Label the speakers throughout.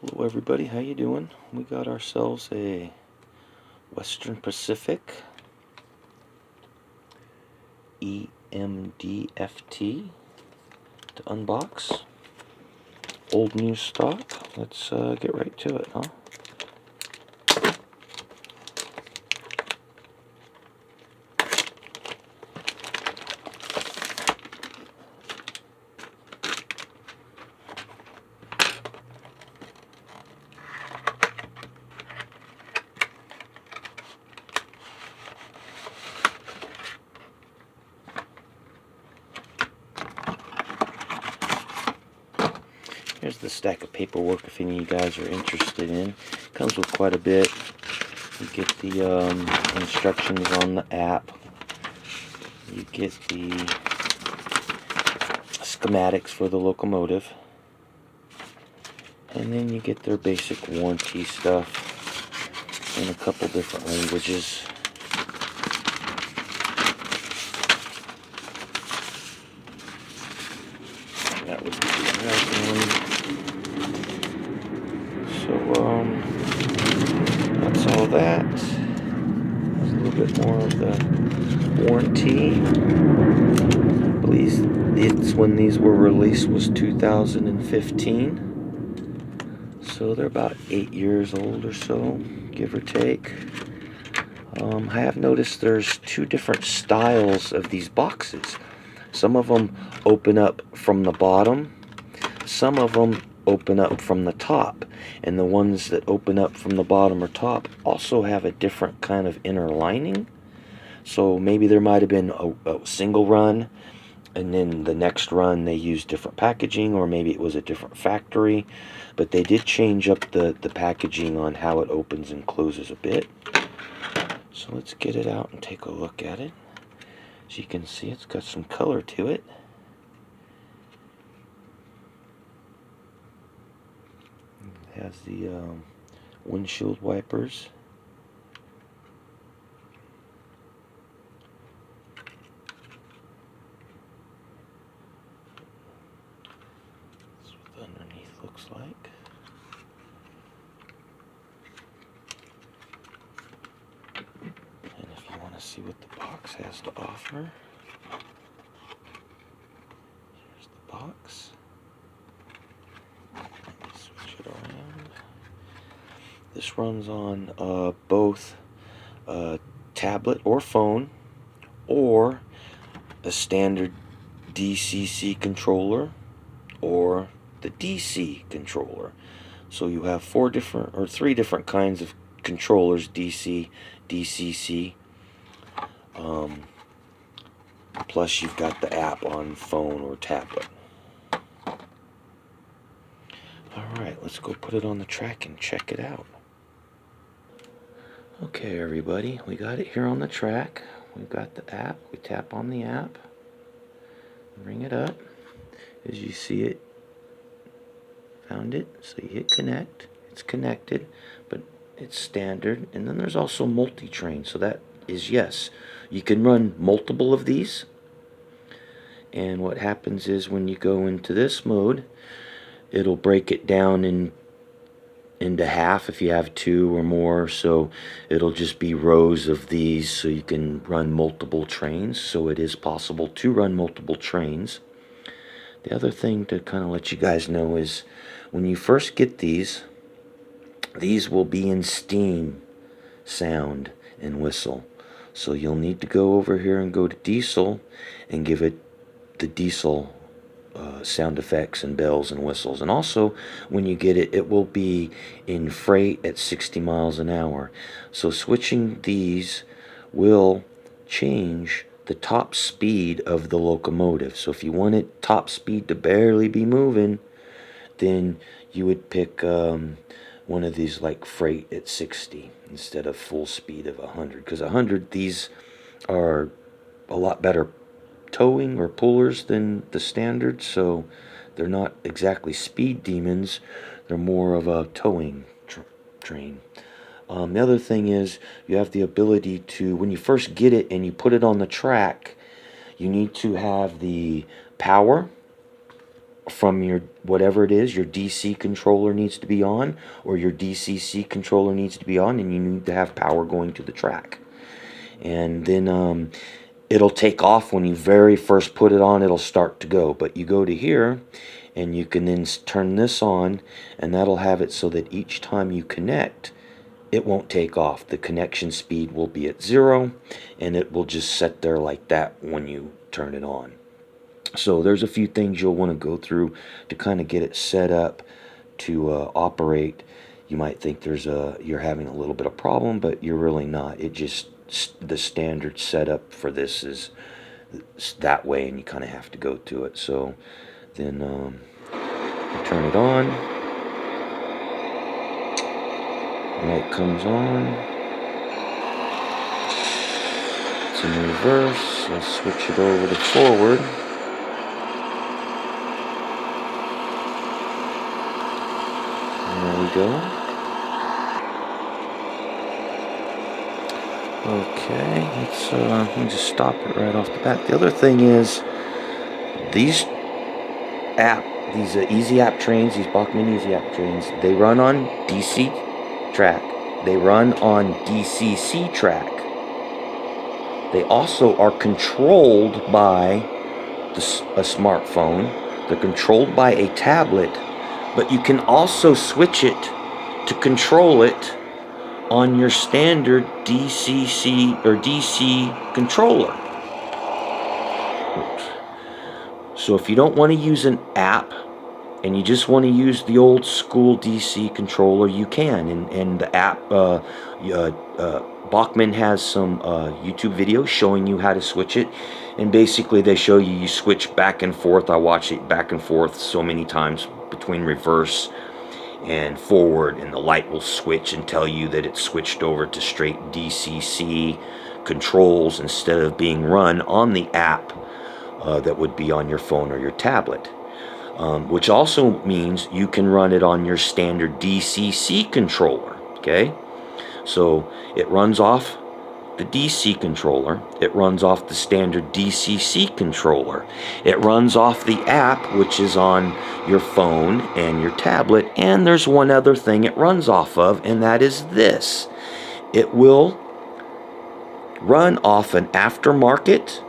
Speaker 1: Hello everybody, how you doing? We got ourselves a Western Pacific EMD GP35 to unbox. Old new stock. Let's get right to it, huh? Here's the stack of paperwork if any of you guys are interested in. Comes with quite a bit. You get the instructions on the app. You get the schematics for the locomotive. And then you get their basic warranty stuff in a couple different languages. That would be the American one. So, that's all that. There's a little bit more of the warranty. I believe it's when these were released was 2015. So they're about 8 years old or so, give or take. I have noticed there's two different styles of these boxes. Some of them open up from the bottom. Some of them open up from the top. And the ones that open up from the bottom or top also have a different kind of inner lining. So maybe there might have been a single run, and then the next run they used different packaging, or maybe it was a different factory. But they did change up the packaging on how it opens and closes a bit. So let's get it out and take a look at it. As you can see, it's got some color to it. It has the windshield wipers. That's what underneath looks like. And if you want to see what the box has to offer, here's the box. Let me switch it around. This runs on both tablet or phone, or a standard DCC controller, or the DC controller. So you have three different kinds of controllers: DC, DCC. Plus you've got the app on phone or tablet. Alright, let's go put it on the track and check it out. Okay everybody, we got it here on the track. We've got the app. We tap on the app, bring it up. As you see it, found it, so you hit connect. It's connected, but it's standard. And then there's also multi-train, so that is yes. You can run multiple of these. And what happens is when you go into this mode, it'll break it down into half if you have two or more. So it'll just be rows of these, so you can run multiple trains. So it is possible to run multiple trains. The other thing to kind of let you guys know is when you first get these will be in steam sound and whistle. So you'll need to go over here and go to diesel and give it the diesel sound effects and bells and whistles. And also when you get it, it will be in freight at 60 miles an hour. So switching these will change the top speed of the locomotive. So if you wanted top speed to barely be moving, then you would pick one of these like freight at 60 instead of full speed of 100. Because 100, these are a lot better towing or pullers than the standard, so they're not exactly speed demons. They're more of a towing train. The other thing is you have the ability to, when you first get it and you put it on the track, you need to have the power from your whatever it is, your DC controller needs to be on, or your DCC controller needs to be on, and you need to have power going to the track. And then it'll take off when you very first put it on. It'll start to go, but you go to here and you can then turn this on, and that'll have it so that each time you connect, it won't take off. The connection speed will be at 0, and it will just sit there like that when you turn it on. So there's a few things you'll want to go through to kind of get it set up to operate. You might think you're having a little bit of problem, but you're really not. It just, the standard setup for this is that way, and you kind of have to go to it. So then you turn it on. Light comes on. It's in reverse. Let's switch it over to forward. There we go. Okay, let me just stop it right off the bat. The other thing is these Easy App trains, these Bachmann Easy App trains, they run on DC track. They run on DCC track. They also are controlled by a smartphone. They're controlled by a tablet, but you can also switch it to control it on your standard DCC or DC controller. Oops. So if you don't want to use an app and you just want to use the old school DC controller, you can. And the app, Bachmann has some YouTube videos showing you how to switch it. And basically they show you switch back and forth. I watch it back and forth so many times between reverse and forward, and the light will switch and tell you that it's switched over to straight DCC controls instead of being run on the app that would be on your phone or your tablet. Which also means you can run it on your standard DCC controller, okay? So it runs off the DC controller, it runs off the standard DCC controller, it runs off the app, which is on your phone and your tablet, and there's one other thing it runs off of, and that is this. It will run off an aftermarket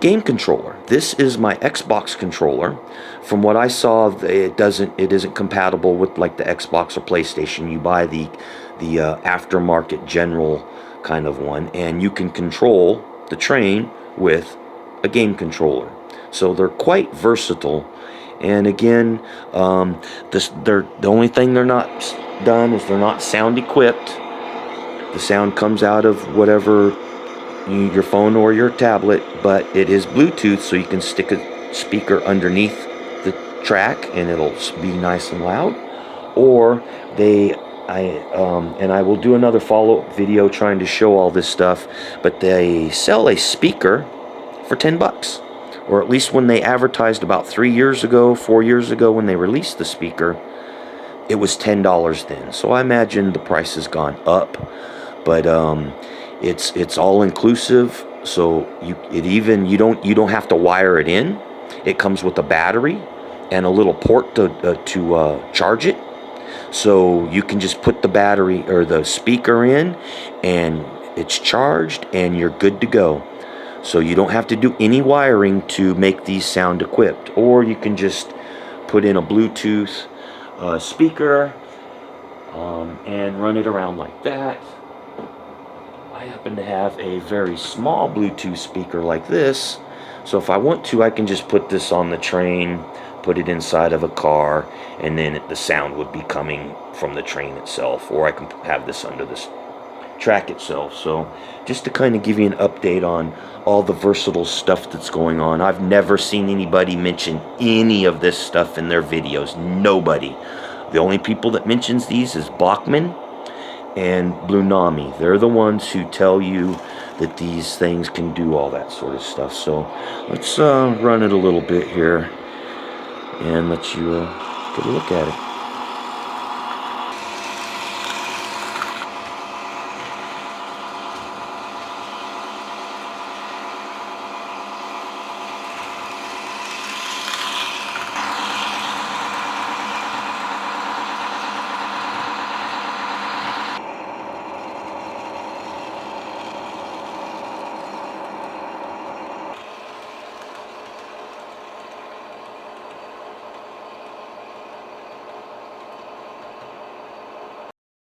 Speaker 1: game controller. This is my Xbox controller. From what I saw, it isn't compatible with like the Xbox or PlayStation. You buy the aftermarket general kind of one, and you can control the train with a game controller. So they're quite versatile. And again, the only thing they're not done is they're not sound equipped. The sound comes out of whatever your phone or your tablet, but it is Bluetooth, so you can stick a speaker underneath the track and it'll be nice and loud. Or I will do another follow-up video trying to show all this stuff, but they sell a speaker for $10, or at least when they advertised about 4 years ago when they released the speaker, it was $10 then. So I imagine the price has gone up, but it's all inclusive. So you don't have to wire it in. It comes with a battery and a little port to charge it. So you can just put the battery or the speaker in, and it's charged, and you're good to go. So you don't have to do any wiring to make these sound equipped. Or you can just put in a Bluetooth speaker and run it around like that. I happen to have a very small Bluetooth speaker like this, so if I want to, I can just put this on the train, put it inside of a car, and then the sound would be coming from the train itself, or I can have this under this track itself. So just to kind of give you an update on all the versatile stuff that's going on. I've never seen anybody mention any of this stuff in their videos. Nobody. The only people that mentions these is Bachmann and Blunami. They're the ones who tell you that these things can do all that sort of stuff. So let's run it a little bit here and let you get a look at it.